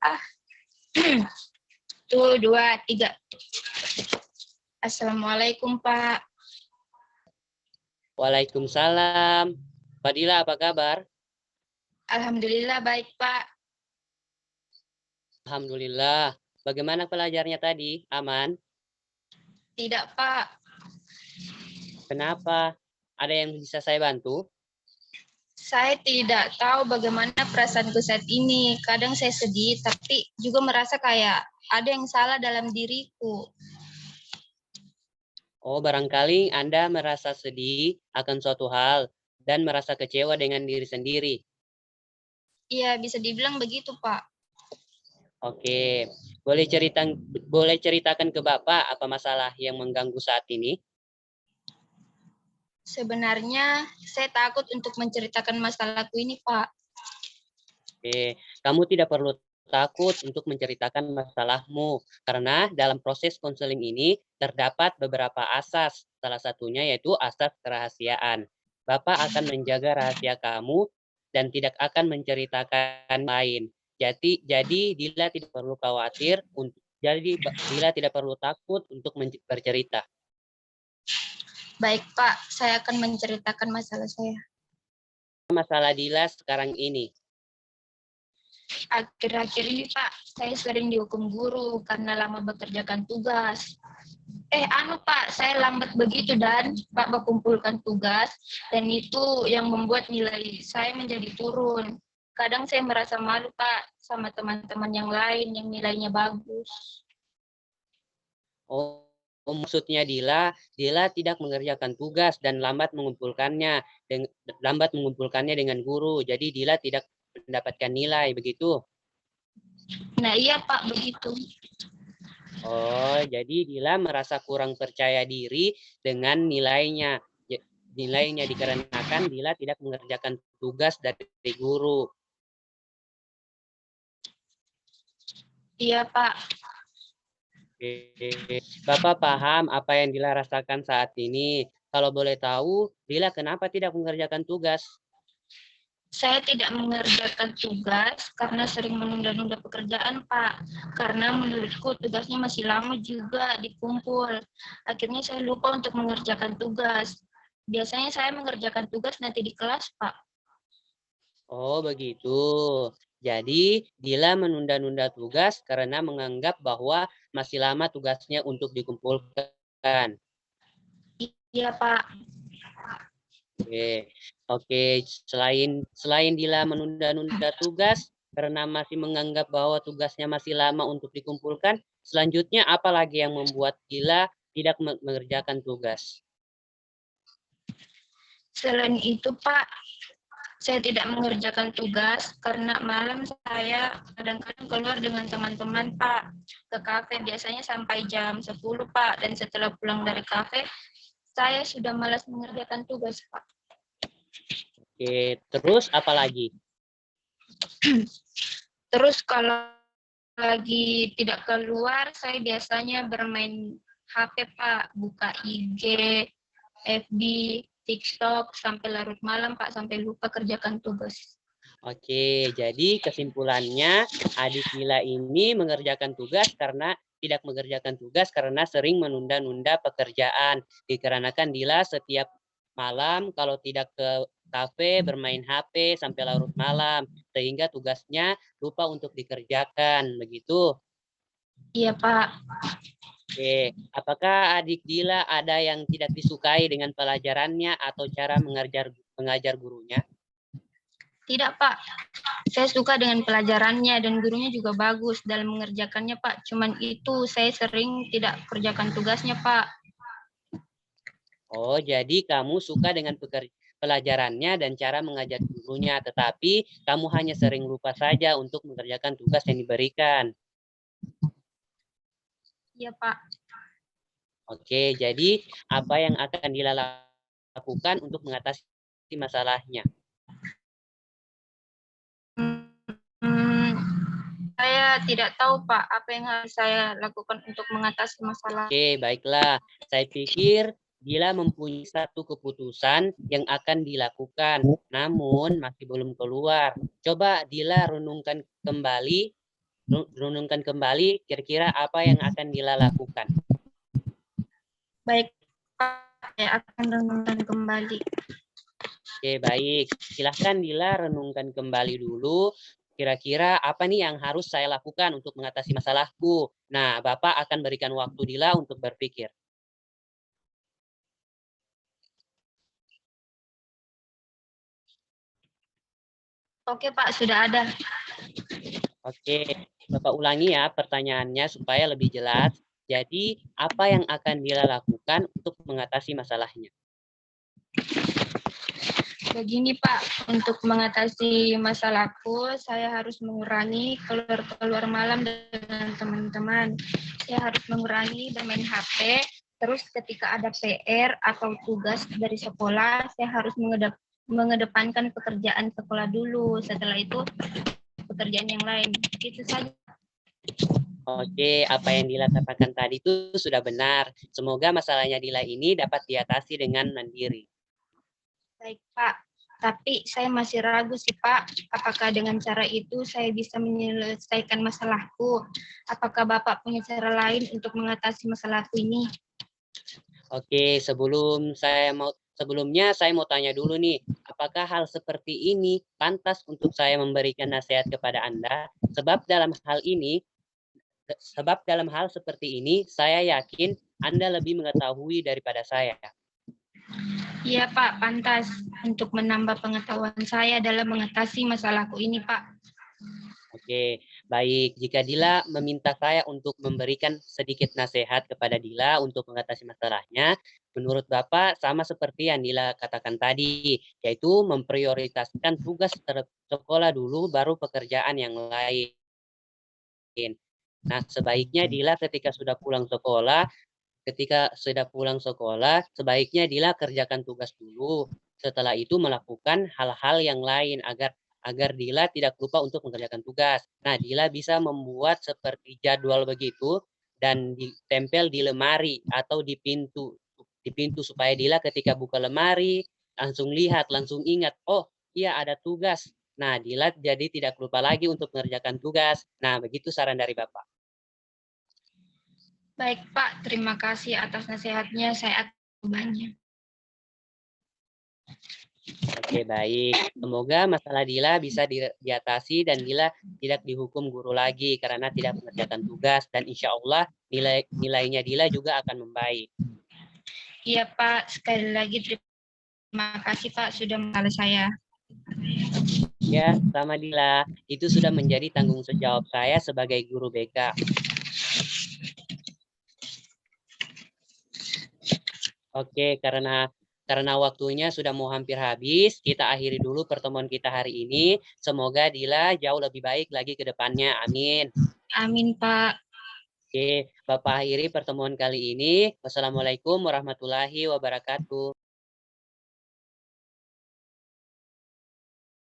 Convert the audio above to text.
Ah, tuh 2, 3. Assalamualaikum Pak. Waalaikumsalam. Fadila, apa kabar? Alhamdulillah baik Pak. Alhamdulillah. Bagaimana pelajarnya tadi? Aman? Tidak Pak. Kenapa? Ada yang bisa saya bantu? Saya tidak tahu bagaimana perasaanku saat ini. Kadang saya sedih, tapi juga merasa kayak ada yang salah dalam diriku. Oh, barangkali Anda merasa sedih akan suatu hal dan merasa kecewa dengan diri sendiri. Iya, bisa dibilang begitu Pak. Oke, boleh ceritakan ke Bapak apa masalah yang mengganggu saat ini? Sebenarnya saya takut untuk menceritakan masalahku ini Pak. Oke, kamu tidak perlu takut untuk menceritakan masalahmu, karena dalam proses konseling ini terdapat beberapa asas, salah satunya yaitu asas kerahasiaan. Bapak akan menjaga rahasia kamu dan tidak akan menceritakan lain. Jadi Dila tidak perlu khawatir Dila tidak perlu takut untuk bercerita. Baik Pak, saya akan menceritakan masalah saya. Masalah Dila sekarang ini. Akhir-akhir ini Pak, saya sering dihukum guru karena lama bekerjakan tugas. Pak, saya lambat begitu dan Pak berkumpulkan tugas dan itu yang membuat nilai saya menjadi turun. Kadang saya merasa malu Pak sama teman-teman yang lain yang nilainya bagus. Oh, maksudnya Dila tidak mengerjakan tugas dan lambat mengumpulkannya dengan guru. Jadi Dila tidak mendapatkan nilai, begitu? Nah iya Pak, begitu. Oh, jadi Dila merasa kurang percaya diri dengan nilainya. Nilainya dikarenakan Dila tidak mengerjakan tugas dari guru. Iya Pak. Oke. Bapak paham apa yang Dila rasakan saat ini. Kalau boleh tahu, Dila kenapa tidak mengerjakan tugas? Saya tidak mengerjakan tugas karena sering menunda-nunda pekerjaan, Pak. Karena menurutku tugasnya masih lama juga dikumpul. Akhirnya saya lupa untuk mengerjakan tugas. Biasanya saya mengerjakan tugas nanti di kelas, Pak. Oh, begitu. Jadi, Dila menunda-nunda tugas karena menganggap bahwa masih lama tugasnya untuk dikumpulkan. Iya, Pak. Oke, oke. Selain Dila menunda-nunda tugas karena masih menganggap bahwa tugasnya masih lama untuk dikumpulkan, selanjutnya apa lagi yang membuat Dila tidak mengerjakan tugas? Selain itu, Pak, saya tidak mengerjakan tugas karena malam saya kadang-kadang keluar dengan teman-teman, Pak, ke kafe biasanya sampai jam 10, Pak. Dan setelah pulang dari kafe, saya sudah malas mengerjakan tugas, Pak. Oke, terus apa lagi? Terus kalau lagi tidak keluar, saya biasanya bermain HP, Pak. Buka IG, FB, TikTok, sampai larut malam, Pak. Sampai lupa kerjakan tugas. Oke, jadi kesimpulannya adik Dila ini mengerjakan tugas karena tidak mengerjakan tugas karena sering menunda-nunda pekerjaan. Dikarenakan Dila setiap malam kalau tidak ke kafe bermain HP sampai larut malam sehingga tugasnya lupa untuk dikerjakan, begitu. Iya, Pak. Oke, apakah adik Dila ada yang tidak disukai dengan pelajarannya atau cara mengajar gurunya? Tidak, Pak. Saya suka dengan pelajarannya dan gurunya juga bagus dalam mengerjakannya, Pak. Cuman itu saya sering tidak kerjakan tugasnya, Pak. Oh, jadi kamu suka dengan pelajarannya dan cara mengajar gurunya, tetapi kamu hanya sering lupa saja untuk mengerjakan tugas yang diberikan. Iya, Pak. Oke, jadi apa yang akan dilakukan untuk mengatasi masalahnya? Hmm, saya tidak tahu, Pak, apa yang harus saya lakukan untuk mengatasi masalah. Oke, baiklah. Saya pikir Dila mempunyai satu keputusan yang akan dilakukan, namun masih belum keluar. Coba Dila renungkan kembali renungkan kembali kira-kira apa yang akan Dila lakukan. Baik, Pak, saya akan renungkan kembali. Oke, baik. Silahkan Dila renungkan kembali dulu. Kira-kira apa nih yang harus saya lakukan untuk mengatasi masalahku? Nah, Bapak akan berikan waktu Dila untuk berpikir. Oke, Pak, sudah ada. Oke, Bapak ulangi ya pertanyaannya supaya lebih jelas. Jadi, apa yang akan Dila lakukan untuk mengatasi masalahnya? Begini Pak, untuk mengatasi masalahku, saya harus mengurangi keluar malam dengan teman-teman. Saya harus mengurangi bermain HP. Terus ketika ada PR atau tugas dari sekolah, saya harus mengedepankan pekerjaan sekolah dulu. Setelah itu pekerjaan yang lain. Itu saja. Oke, apa yang Dila katakan tadi itu sudah benar. Semoga masalahnya Dila ini dapat diatasi dengan mandiri. Baik Pak, tapi saya masih ragu sih Pak, apakah dengan cara itu saya bisa menyelesaikan masalahku? Apakah Bapak punya cara lain untuk mengatasi masalahku ini? Oke, sebelumnya saya mau tanya dulu nih, apakah hal seperti ini pantas untuk saya memberikan nasihat kepada Anda? Sebab dalam hal seperti ini, saya yakin Anda lebih mengetahui daripada saya. Iya Pak, pantas untuk menambah pengetahuan saya dalam mengatasi masalahku ini Pak. Oke, baik. Jika Dila meminta saya untuk memberikan sedikit nasihat kepada Dila untuk mengatasi masalahnya, menurut Bapak sama seperti yang Dila katakan tadi, yaitu memprioritaskan tugas sekolah dulu, baru pekerjaan yang lain. Nah, sebaiknya Dila ketika sudah pulang sekolah, sebaiknya Dila kerjakan tugas dulu. Setelah itu melakukan hal-hal yang lain agar Dila tidak lupa untuk mengerjakan tugas. Nah, Dila bisa membuat seperti jadwal begitu dan ditempel di lemari atau di pintu supaya Dila ketika buka lemari langsung lihat, langsung ingat, oh iya ada tugas. Nah, Dila jadi tidak lupa lagi untuk mengerjakan tugas. Nah, begitu saran dari Bapak. Baik Pak, terima kasih atas nasihatnya, saya akan mengubahnya. Oke, baik. Semoga masalah Dila bisa diatasi dan Dila tidak dihukum guru lagi karena tidak mengerjakan tugas dan insya Allah nilainya Dila juga akan membaik. Iya Pak, sekali lagi terima kasih Pak sudah mengenal saya. Ya, sama Dila. Itu sudah menjadi tanggung jawab saya sebagai guru BK. Oke, karena waktunya sudah mau hampir habis, kita akhiri dulu pertemuan kita hari ini. Semoga Dila jauh lebih baik lagi ke depannya. Amin. Amin Pak. Oke, Bapak akhiri pertemuan kali ini. Wassalamualaikum warahmatullahi wabarakatuh.